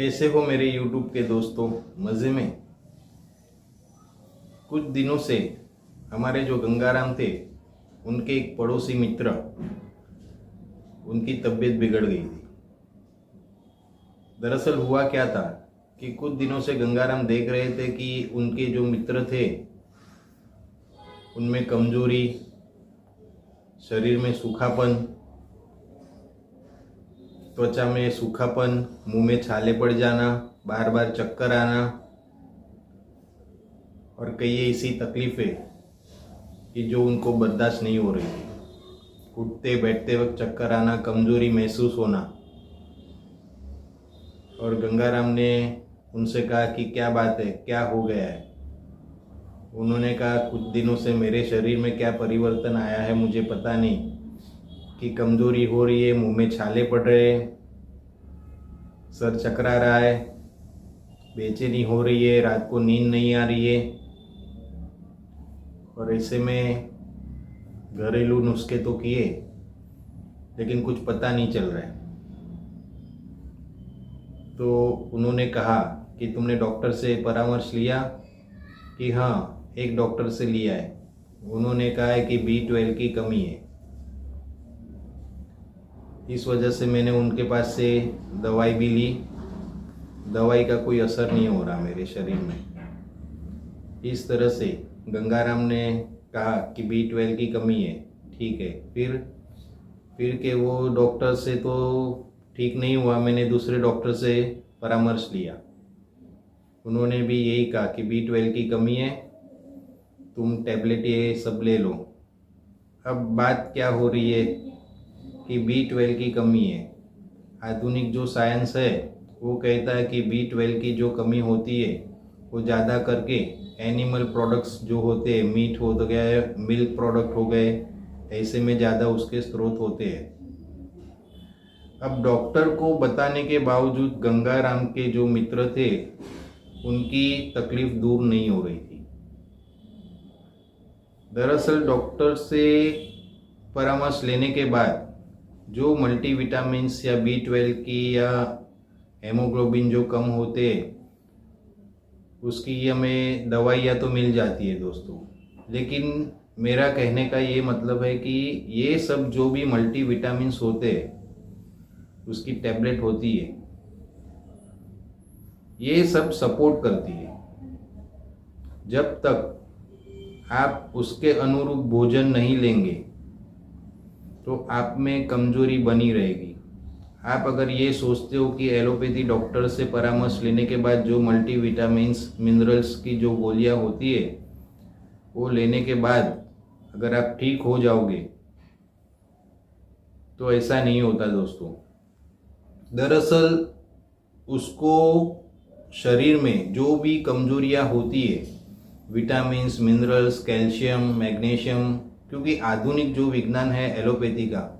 कैसे हो मेरे YouTube के दोस्तों? मज़े में? कुछ दिनों से हमारे जो गंगाराम थे उनके एक पड़ोसी मित्र, उनकी तबीयत बिगड़ गई थी। दरअसल हुआ क्या था कि कुछ दिनों से गंगाराम देख रहे थे कि उनके जो मित्र थे उनमें कमजोरी, शरीर में सूखापन, त्वचा में सूखापन, मुंह में छाले पड़ जाना, बार बार चक्कर आना और कई ऐसी तकलीफ़ें कि जो उनको बर्दाश्त नहीं हो रही थी। उठते बैठते वक्त चक्कर आना, कमजोरी महसूस होना। और गंगाराम ने उनसे कहा कि क्या बात है, क्या हो गया है? उन्होंने कहा कुछ दिनों से मेरे शरीर में क्या परिवर्तन आया है मुझे पता नहीं, कि कमजोरी हो रही है, मुंह में छाले पड़ रहे हैं, सर चकरा रहा है, बेचैनी हो रही है, रात को नींद नहीं आ रही है। और ऐसे में घरेलू नुस्खे तो किए लेकिन कुछ पता नहीं चल रहा है। तो उन्होंने कहा कि तुमने डॉक्टर से परामर्श लिया? कि हाँ, एक डॉक्टर से लिया है। उन्होंने कहा है कि B12 की कमी है। इस वजह से मैंने उनके पास से दवाई भी ली। दवाई का कोई असर नहीं हो रहा मेरे शरीर में। इस तरह से गंगाराम ने कहा कि B12 की कमी है। ठीक है, फिर के वो डॉक्टर से तो ठीक नहीं हुआ। मैंने दूसरे डॉक्टर से परामर्श लिया। उन्होंने भी यही कहा कि B12 की कमी है, तुम टैबलेट ये सब ले लो। अब बात क्या हो रही है कि B12 की कमी है। आधुनिक जो साइंस है वो कहता है कि B12 की जो कमी होती है वो ज़्यादा करके एनिमल प्रोडक्ट्स जो होते हैं, मीट हो गया, मिल्क प्रोडक्ट हो गए, ऐसे में ज़्यादा उसके स्रोत होते हैं। अब डॉक्टर को बताने के बावजूद गंगाराम के जो मित्र थे उनकी तकलीफ दूर नहीं हो रही थी। दरअसल डॉक्टर से परामर्श लेने के बाद जो मल्टीविटामिन्स या B12 की या हेमोग्लोबिन जो कम होते हैं उसकी हमें दवाइयाँ तो मिल जाती है दोस्तों। लेकिन मेरा कहने का ये मतलब है कि ये सब जो भी मल्टीविटामिन्स होते हैं उसकी टैबलेट होती है, ये सब सपोर्ट करती है। जब तक आप उसके अनुरूप भोजन नहीं लेंगे तो आप में कमजोरी बनी रहेगी। आप अगर ये सोचते हो कि एलोपैथी डॉक्टर से परामर्श लेने के बाद जो मल्टीविटामिन्स, मिनरल्स की जो गोलियां होती है वो लेने के बाद अगर आप ठीक हो जाओगे, तो ऐसा नहीं होता दोस्तों। दरअसल उसको शरीर में जो भी कमजोरियां होती है, विटामिन्स, मिनरल्स, कैल्शियम, मैग्नीशियम, क्योंकि आधुनिक जो विज्ञान है एलोपैथी का,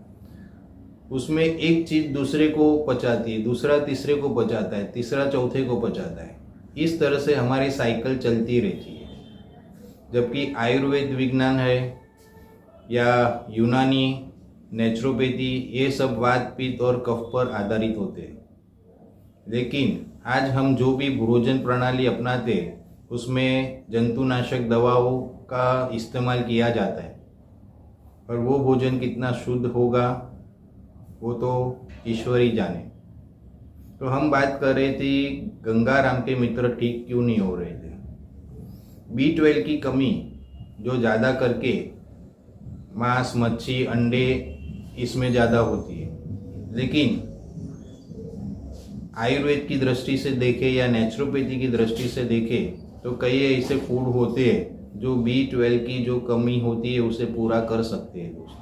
उसमें एक चीज़ दूसरे को पचाती है, दूसरा तीसरे को पचाता है, तीसरा चौथे को पचाता है। इस तरह से हमारी साइकिल चलती रहती है। जबकि आयुर्वेद विज्ञान है या यूनानी, नेचुरोपैथी, ये सब वात, पित्त और कफ पर आधारित होते हैं। लेकिन आज हम जो भी भोजन प्रणाली अपनाते हैं उसमें जंतुनाशक दवाओं का इस्तेमाल किया जाता है। और वो भोजन कितना शुद्ध होगा वो तो ईश्वर ही जाने। तो हम बात कर रहे थे गंगाराम के मित्र ठीक क्यों नहीं हो रहे थे। B12 की कमी जो ज़्यादा करके मांस, मच्छी, अंडे इसमें ज़्यादा होती है। लेकिन आयुर्वेद की दृष्टि से देखें या नेचुरोपैथी की दृष्टि से देखें तो कई ऐसे फूड होते हैं जो B12 की जो कमी होती है उसे पूरा कर सकते हैं दोस्तों।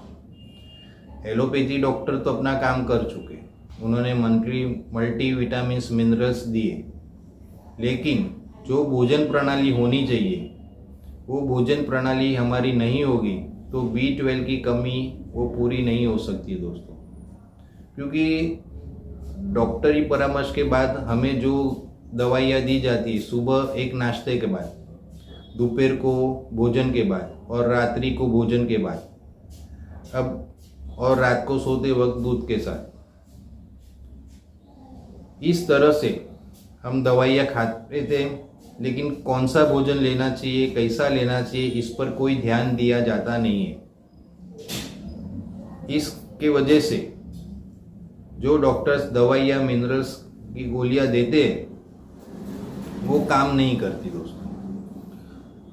एलोपैथी डॉक्टर तो अपना काम कर चुके, उन्होंने मल्टीविटामिन्स, मिनरल्स दिए। लेकिन जो भोजन प्रणाली होनी चाहिए वो भोजन प्रणाली हमारी नहीं होगी तो B12 की कमी वो पूरी नहीं हो सकती दोस्तों। क्योंकि डॉक्टरी परामर्श के बाद हमें जो दवाइयाँ दी जाती है, सुबह एक नाश्ते के बाद, दोपहर को भोजन के बाद और रात्रि को भोजन के बाद, अब और रात को सोते वक्त दूध के साथ, इस तरह से हम दवाइयाँ खाते थे, लेकिन कौन सा भोजन लेना चाहिए, कैसा लेना चाहिए, इस पर कोई ध्यान दिया जाता नहीं है। इसके वजह से जो डॉक्टर्स दवाइयाँ मिनरल्स की गोलियाँ देते हैं वो काम नहीं करती दोस्तों।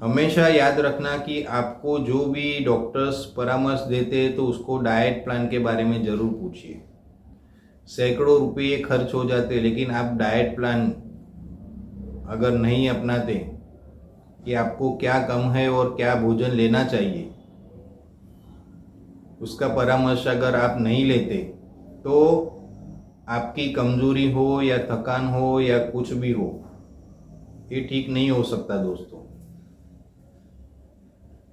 हमेशा याद रखना कि आपको जो भी डॉक्टर्स परामर्श देते हैं तो उसको डाइट प्लान के बारे में ज़रूर पूछिए। सैकड़ों रुपये खर्च हो जाते, लेकिन आप डाइट प्लान अगर नहीं अपनाते कि आपको क्या कम है और क्या भोजन लेना चाहिए, उसका परामर्श अगर आप नहीं लेते तो आपकी कमजोरी हो या थकान हो या कुछ भी हो, ये ठीक नहीं हो सकता दोस्तों।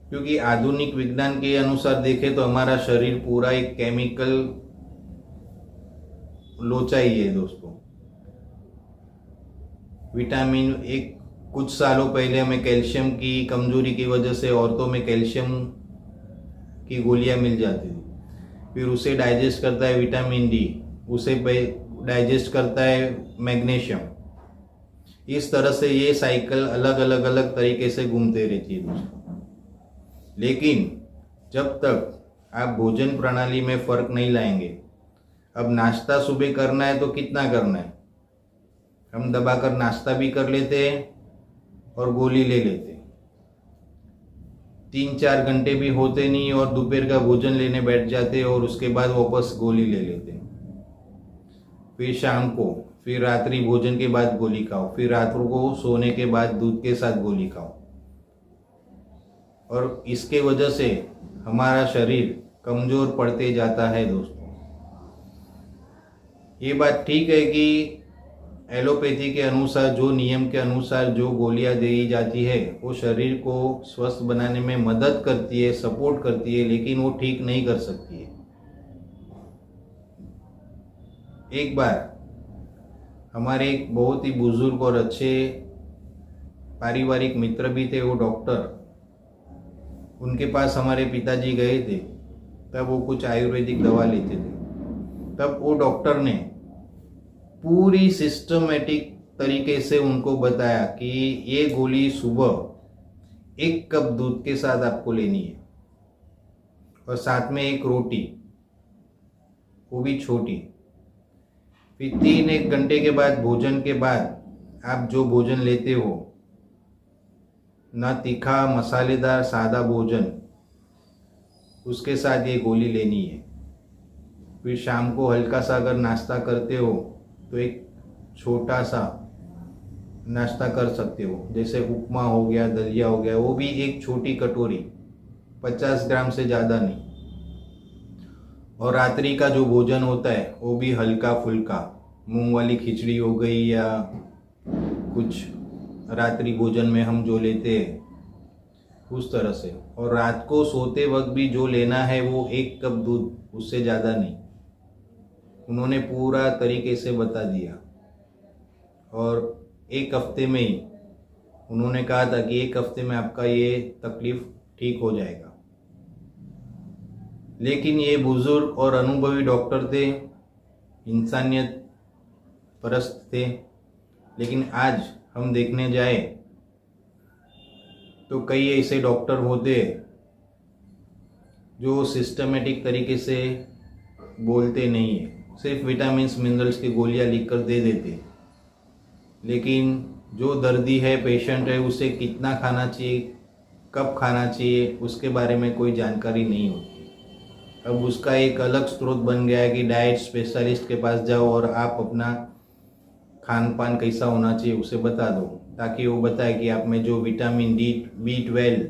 क्योंकि आधुनिक विज्ञान के अनुसार देखें तो हमारा शरीर पूरा एक केमिकल लोचा ही है दोस्तों। विटामिन एक कुछ सालों पहले हमें कैल्शियम की कमजोरी की वजह से औरतों में कैल्शियम की गोलियां मिल जाती थी, फिर उसे डाइजेस्ट करता है विटामिन डी, उसे डाइजेस्ट करता है मैग्नीशियम। इस तरह से ये साइकिल अलग अलग तरीके से घूमते रहती है दोस्तों। लेकिन जब तक आप भोजन प्रणाली में फर्क नहीं लाएंगे, अब नाश्ता सुबह करना है तो कितना करना है, हम दबाकर नाश्ता भी कर लेते हैं और गोली ले लेते हैं। 3-4 घंटे भी होते नहीं और दोपहर का भोजन लेने बैठ जाते हैं और उसके बाद वापस गोली ले लेते हैं। फिर शाम को, फिर रात्रि भोजन के बाद गोली खाओ, फिर रात को सोने के बाद दूध के साथ गोली खाओ। और इसके वजह से हमारा शरीर कमज़ोर पड़ते जाता है दोस्तों। ये बात ठीक है कि एलोपैथी के अनुसार, जो नियम के अनुसार जो गोलियां दी जाती है वो शरीर को स्वस्थ बनाने में मदद करती है, सपोर्ट करती है, लेकिन वो ठीक नहीं कर सकती है। एक बार हमारे एक बहुत ही बुजुर्ग और अच्छे पारिवारिक मित्र भी थे, वो डॉक्टर, उनके पास हमारे पिताजी गए थे, तब वो कुछ आयुर्वेदिक दवा लेते थे। तब वो डॉक्टर ने पूरी सिस्टमेटिक तरीके से उनको बताया कि ये गोली सुबह 1 कप दूध के साथ आपको लेनी है और साथ में एक रोटी, वो भी छोटी। फिर 3-1 घंटे के बाद, भोजन के बाद आप जो भोजन लेते हो, ना तीखा मसालेदार सादा भोजन, उसके साथ ये गोली लेनी है। फिर शाम को हल्का सा अगर नाश्ता करते हो तो एक छोटा सा नाश्ता कर सकते हो, जैसे उपमा हो गया, दलिया हो गया, वो भी एक छोटी कटोरी, 50 ग्राम से ज़्यादा नहीं। और रात्रि का जो भोजन होता है वो भी हल्का फुल्का, मूंग वाली खिचड़ी हो गई या कुछ रात्रि भोजन में हम जो लेते हैं उस तरह से। और रात को सोते वक्त भी जो लेना है वो 1 कप दूध, उससे ज़्यादा नहीं। उन्होंने पूरा तरीके से बता दिया और 1 हफ्ते में ही उन्होंने कहा था कि 1 हफ्ते में आपका ये तकलीफ ठीक हो जाएगा। लेकिन ये बुजुर्ग और अनुभवी डॉक्टर थे, इंसानियत परस्त थे। लेकिन आज हम देखने जाए तो कई ऐसे डॉक्टर होते जो सिस्टमेटिक तरीके से बोलते नहीं है, सिर्फ विटामिन्स मिनरल्स की गोलियां लिखकर दे देते। लेकिन जो दर्दी है, पेशेंट है, उसे कितना खाना चाहिए, कब खाना चाहिए, उसके बारे में कोई जानकारी नहीं होती। अब उसका एक अलग स्रोत बन गया है कि डाइट स्पेशलिस्ट के पास जाओ और आप अपना खान पान कैसा होना चाहिए उसे बता दो, ताकि वो बताए कि आप में जो विटामिन डी, B12,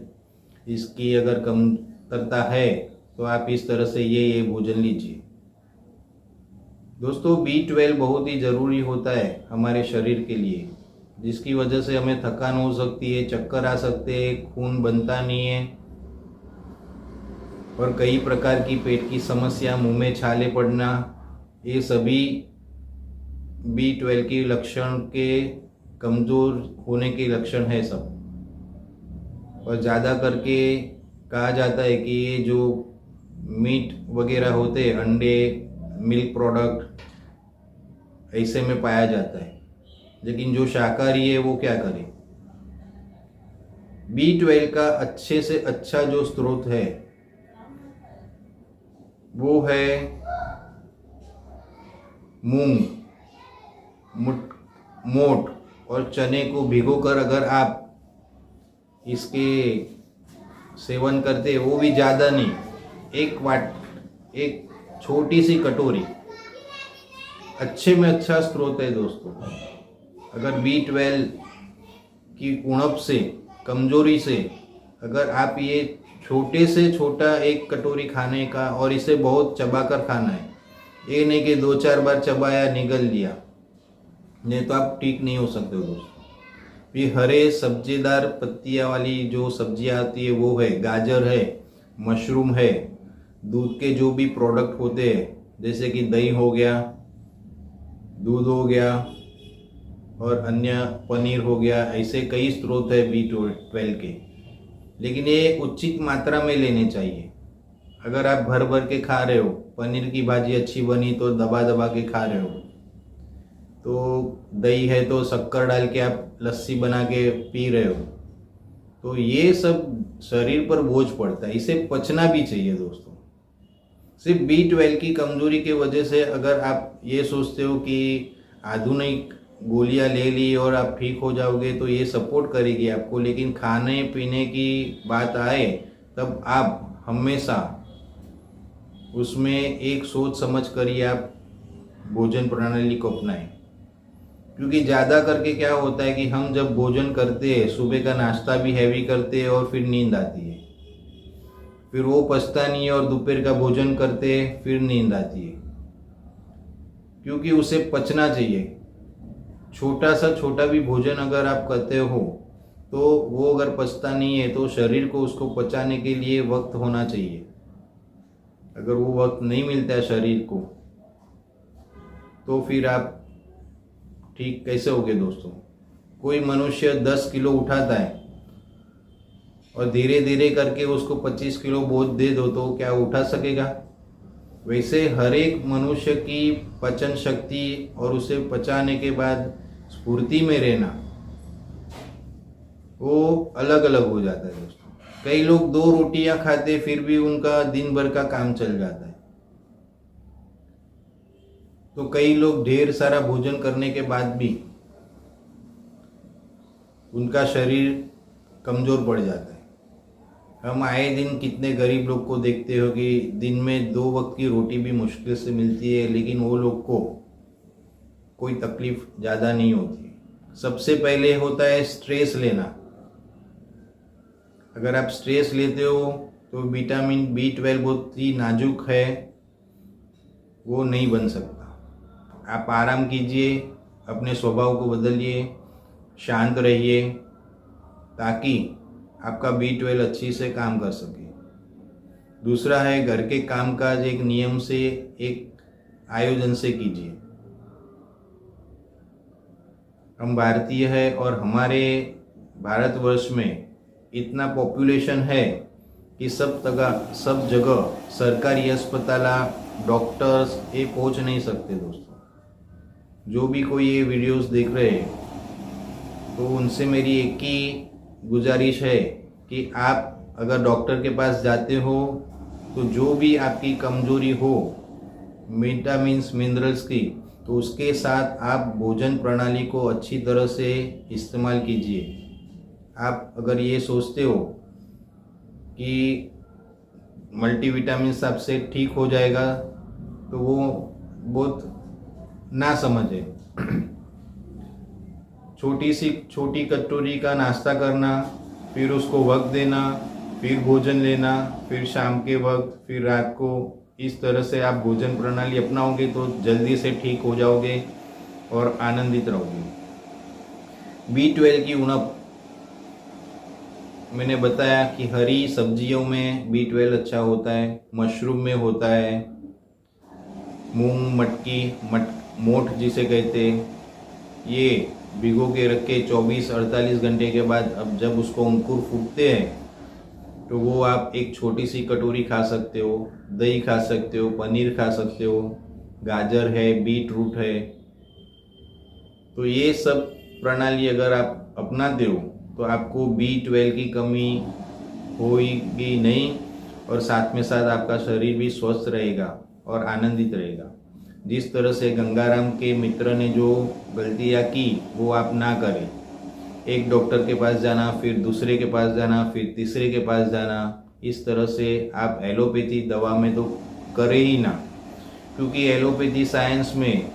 इसकी अगर कमतरता है तो आप इस तरह से ये भोजन लीजिए। दोस्तों, B12 बहुत ही ज़रूरी होता है हमारे शरीर के लिए, जिसकी वजह से हमें थकान हो सकती है, चक्कर आ सकते हैं, खून बनता नहीं है और कई प्रकार की पेट की समस्या, मुंह में छाले पड़ना, ये सभी B12 के लक्षण के कमज़ोर होने के लक्षण है सब। और ज़्यादा करके कहा जाता है कि ये जो मीट वगैरह होते हैं, अंडे, मिल्क प्रोडक्ट, ऐसे में पाया जाता है। लेकिन जो शाकाहारी है वो क्या करे? B12 का अच्छे से अच्छा जो स्रोत है वो है मूंग, मोठ और चने को भिगोकर अगर आप इसके सेवन करते, वो भी ज़्यादा नहीं, एक छोटी सी कटोरी, अच्छे में अच्छा स्रोत है दोस्तों। अगर B12 की उणप से, कमजोरी से, अगर आप ये छोटे से छोटा एक कटोरी खाने का, और इसे बहुत चबाकर खाना है, ये नहीं कि 2-4 बार चबाया निगल लिया, नहीं तो आप ठीक नहीं हो सकते हो दोस्तों। ये हरे सब्जीदार पत्तियाँ वाली जो सब्जियाँ आती है वो है, गाजर है, मशरूम है, दूध के जो भी प्रोडक्ट होते हैं जैसे कि दही हो गया, दूध हो गया और अन्य पनीर हो गया, ऐसे कई स्रोत है B12 के, लेकिन ये उचित मात्रा में लेने चाहिए। अगर आप भर भर के खा रहे हो, पनीर की भाजी अच्छी बनी तो दबा दबा के खा रहे हो, तो दही है तो शक्कर डाल के आप लस्सी बना के पी रहे हो, तो ये सब शरीर पर बोझ पड़ता है, इसे पचना भी चाहिए दोस्तों। सिर्फ B12 की कमजोरी की वजह से अगर आप ये सोचते हो कि आधुनिक गोलियां ले ली और आप ठीक हो जाओगे, तो ये सपोर्ट करेगी आपको, लेकिन खाने पीने की बात आए तब आप हमेशा उसमें एक सोच समझ कर ही आप भोजन प्रणाली को अपनाएं। क्योंकि ज़्यादा करके क्या होता है कि हम जब भोजन करते हैं, सुबह का नाश्ता भी हैवी करते हैं और फिर नींद आती है, फिर वो पचता नहीं है, और दोपहर का भोजन करते हैं फिर नींद आती है, क्योंकि उसे पचना चाहिए। छोटा सा छोटा भी भोजन अगर आप करते हो तो वो अगर पचता नहीं है तो शरीर को उसको पचाने के लिए वक्त होना चाहिए। अगर वो वक्त नहीं मिलता है शरीर को, तो फिर आप ठीक कैसे होगे दोस्तों? कोई मनुष्य 10 किलो उठाता है और धीरे धीरे करके उसको 25 किलो बोझ दे दो तो क्या उठा सकेगा? वैसे हर एक मनुष्य की पचन शक्ति और उसे पचाने के बाद स्फूर्ति में रहना वो अलग अलग हो जाता है दोस्तों। कई लोग 2 रोटियां खाते फिर भी उनका दिन भर का काम चल जाता है, तो कई लोग ढेर सारा भोजन करने के बाद भी उनका शरीर कमज़ोर पड़ जाता है। हम आए दिन कितने गरीब लोग को देखते हो कि दिन में 2 वक्त की रोटी भी मुश्किल से मिलती है, लेकिन वो लोग को कोई तकलीफ ज़्यादा नहीं होती। सबसे पहले होता है स्ट्रेस लेना। अगर आप स्ट्रेस लेते हो तो विटामिन B12 बहुत ही नाजुक है, वो नहीं बन सकता। आप आराम कीजिए, अपने स्वभाव को बदलिए, शांत रहिए, ताकि आपका B12 अच्छी से काम कर सके। दूसरा है घर के कामकाज एक नियम से, एक आयोजन से कीजिए। हम भारतीय है और हमारे भारतवर्ष में इतना पॉपुलेशन है कि सब जगह सरकारी अस्पताल, डॉक्टर्स ये पहुंच नहीं सकते दोस्तों। जो भी कोई ये वीडियोस देख रहे हैं तो उनसे मेरी एक ही गुजारिश है कि आप अगर डॉक्टर के पास जाते हो तो जो भी आपकी कमजोरी हो विटामिन्स मिनरल्स की, तो उसके साथ आप भोजन प्रणाली को अच्छी तरह से इस्तेमाल कीजिए। आप अगर ये सोचते हो कि मल्टीविटामिन्स आपसे ठीक हो जाएगा तो वो बहुत ना समझे। छोटी कटोरी का नाश्ता करना, फिर उसको वक्त देना, फिर भोजन लेना, फिर शाम के वक्त, फिर रात को, इस तरह से आप भोजन प्रणाली अपनाओगे तो जल्दी से ठीक हो जाओगे और आनंदित रहोगे। B12 की उणप मैंने बताया कि हरी सब्जियों में B12 अच्छा होता है, मशरूम में होता है, मूंग, मोठ जिसे कहते हैं, ये भिगो के रख के 24-48 घंटे के बाद अब जब उसको अंकुर फूटते हैं तो वो आप एक छोटी सी कटोरी खा सकते हो। दही खा सकते हो, पनीर खा सकते हो, गाजर है, बीट रूट है, तो ये सब प्रणाली अगर आप अपनाते हो तो आपको B12 की कमी होगी नहीं, और साथ में साथ आपका शरीर भी स्वस्थ रहेगा और आनंदित रहेगा। जिस तरह से गंगाराम के मित्र ने जो गलतियाँ की वो आप ना करें। एक डॉक्टर के पास जाना, फिर दूसरे के पास जाना, फिर तीसरे के पास जाना, इस तरह से आप एलोपैथी दवा में तो करें ही ना, क्योंकि एलोपैथी साइंस में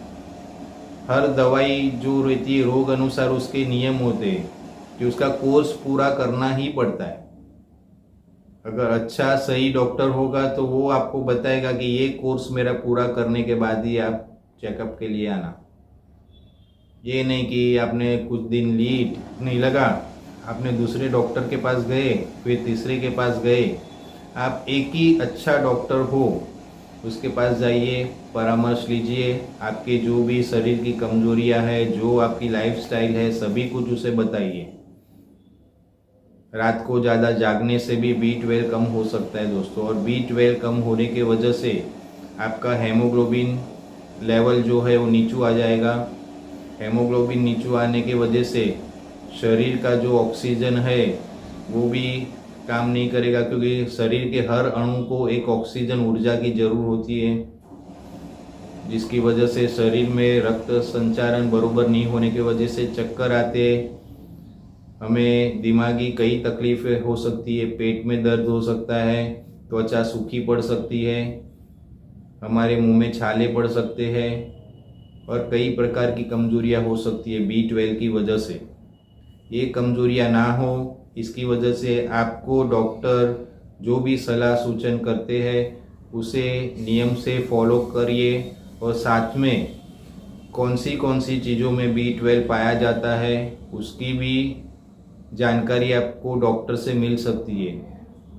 हर दवाई जो रहती है रोग अनुसार उसके नियम होते हैं कि उसका कोर्स पूरा करना ही पड़ता है। अगर अच्छा सही डॉक्टर होगा तो वो आपको बताएगा कि ये कोर्स मेरा पूरा करने के बाद ही आप चेकअप के लिए आना। ये नहीं कि आपने कुछ दिन लीड नहीं लगा, आपने दूसरे डॉक्टर के पास गए, फिर तीसरे के पास गए। आप एक ही अच्छा डॉक्टर हो उसके पास जाइए, परामर्श लीजिए, आपके जो भी शरीर की कमजोरियां है, जो आपकी लाइफस्टाइल है, सभी कुछ उसे बताइए। रात को ज़्यादा जागने से भी B12 कम हो सकता है दोस्तों, और B12 कम होने के वजह से आपका हेमोग्लोबिन लेवल जो है वो नीचू आ जाएगा। हेमोग्लोबिन नीचू आने की वजह से शरीर का जो ऑक्सीजन है वो भी काम नहीं करेगा, क्योंकि शरीर के हर अणु को एक ऑक्सीजन ऊर्जा की जरूर होती है, जिसकी वजह से शरीर में रक्त संचारण बरोबर नहीं होने की वजह से चक्कर आते, हमें दिमागी कई तकलीफें हो सकती है, पेट में दर्द हो सकता है, त्वचा सूखी पड़ सकती है, हमारे मुंह में छाले पड़ सकते हैं, और कई प्रकार की कमजोरियां हो सकती है B12 की वजह से। ये कमजोरियां ना हो, इसकी वजह से आपको डॉक्टर जो भी सलाह सूचन करते हैं उसे नियम से फॉलो करिए, और साथ में कौन सी चीज़ों में B12 पाया जाता है उसकी भी जानकारी आपको डॉक्टर से मिल सकती है।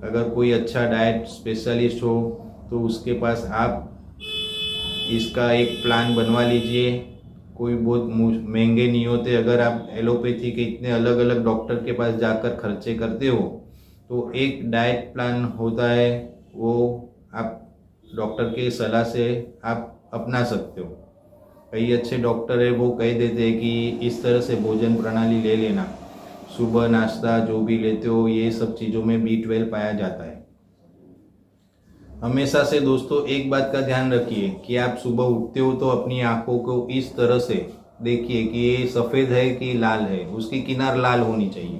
अगर कोई अच्छा डाइट स्पेशलिस्ट हो तो उसके पास आप इसका एक प्लान बनवा लीजिए। कोई बहुत महंगे नहीं होते। अगर आप एलोपैथी के इतने अलग अलग डॉक्टर के पास जाकर खर्चे करते हो तो एक डाइट प्लान होता है, वो आप डॉक्टर के सलाह से आप अपना सकते हो। कई अच्छे डॉक्टर है वो कह देते हैं कि इस तरह से भोजन प्रणाली ले लेना, सुबह नाश्ता जो भी लेते हो ये सब चीज़ों में B12 पाया जाता है। हमेशा से दोस्तों एक बात का ध्यान रखिए कि आप सुबह उठते हो तो अपनी आंखों को इस तरह से देखिए कि ये सफ़ेद है कि लाल है, उसकी किनार लाल होनी चाहिए।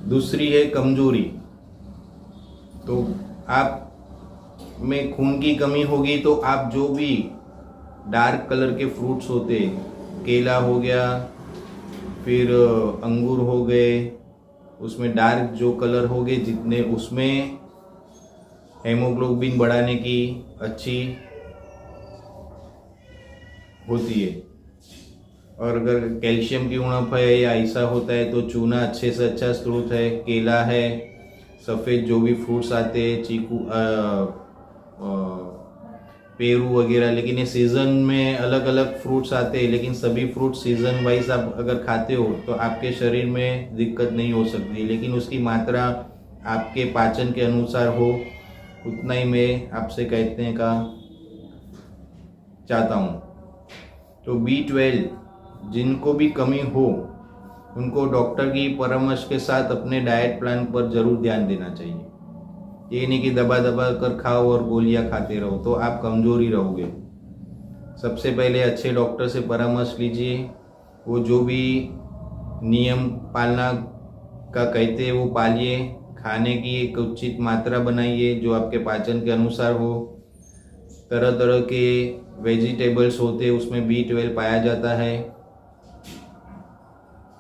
दूसरी है कमजोरी, तो आप में खून की कमी होगी तो आप जो भी डार्क कलर के फ्रूट्स होते, केला हो गया, फिर अंगूर हो गए, उसमें डार्क जो कलर हो गए जितने, उसमें हेमोग्लोबिन बढ़ाने की अच्छी होती है। और अगर कैल्शियम की उणप है या ऐसा होता है तो चूना अच्छे से अच्छा स्रोत है। केला है, सफ़ेद जो भी फ्रूट्स आते हैं, चीकू पेरू वगैरह, लेकिन ये सीज़न में अलग अलग फ्रूट्स आते हैं, लेकिन सभी फ्रूट सीज़न वाइज आप अगर खाते हो तो आपके शरीर में दिक्कत नहीं हो सकती, लेकिन उसकी मात्रा आपके पाचन के अनुसार हो, उतना ही मैं आपसे कहने का चाहता हूँ। तो B12 जिनको भी कमी हो उनको डॉक्टर की परामर्श के साथ अपने डाइट प्लान पर ज़रूर ध्यान देना चाहिए। ये नहीं कि दबा दबा कर खाओ और गोलियां खाते रहो तो आप कमज़ोर ही रहोगे। सबसे पहले अच्छे डॉक्टर से परामर्श लीजिए, वो जो भी नियम पालना का कहते हैं वो पालिए, खाने की एक उचित मात्रा बनाइए जो आपके पाचन के अनुसार हो। तरह तरह के वेजिटेबल्स होते हैं उसमें B12 पाया जाता है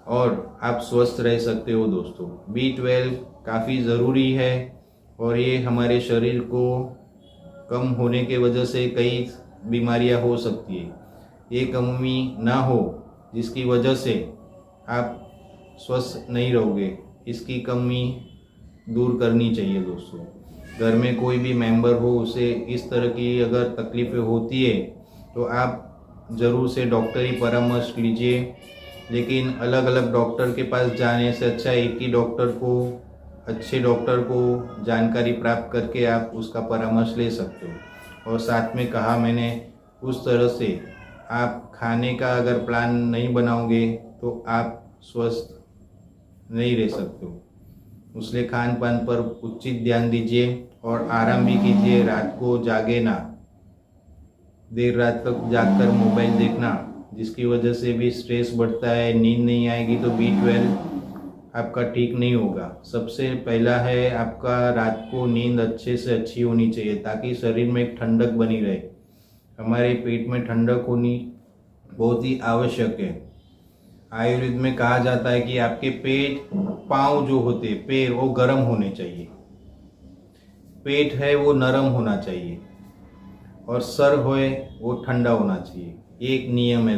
और आप स्वस्थ रह सकते हो दोस्तों। B12 काफ़ी ज़रूरी है और ये हमारे शरीर को कम होने के वजह से कई बीमारियां हो सकती है। ये कमी ना हो जिसकी वजह से आप स्वस्थ नहीं रहोगे, इसकी कमी दूर करनी चाहिए दोस्तों। घर में कोई भी मेंबर हो उसे इस तरह की अगर तकलीफ़ें होती है तो आप ज़रूर से डॉक्टरी परामर्श लीजिए, लेकिन अलग अलग डॉक्टर के पास जाने से अच्छा एक ही डॉक्टर को, अच्छे डॉक्टर को जानकारी प्राप्त करके आप उसका परामर्श ले सकते हो। और साथ में कहा मैंने उस तरह से आप खाने का अगर प्लान नहीं बनाओगे तो आप स्वस्थ नहीं रह सकते हो। इसलिए खान पान पर उचित ध्यान दीजिए और आराम भी कीजिए। रात को जागे ना, देर रात तक जागकर मोबाइल देखना जिसकी वजह से भी स्ट्रेस बढ़ता है, नींद नहीं आएगी तो B12 आपका ठीक नहीं होगा। सबसे पहला है आपका रात को नींद अच्छे से अच्छी होनी चाहिए ताकि शरीर में एक ठंडक बनी रहे। हमारे पेट में ठंडक होनी बहुत ही आवश्यक है। आयुर्वेद में कहा जाता है कि आपके पेट, पाँव जो होते पैर वो गर्म होने चाहिए, पेट है वो नरम होना चाहिए और सर होए वो ठंडा होना चाहिए। एक नियम है।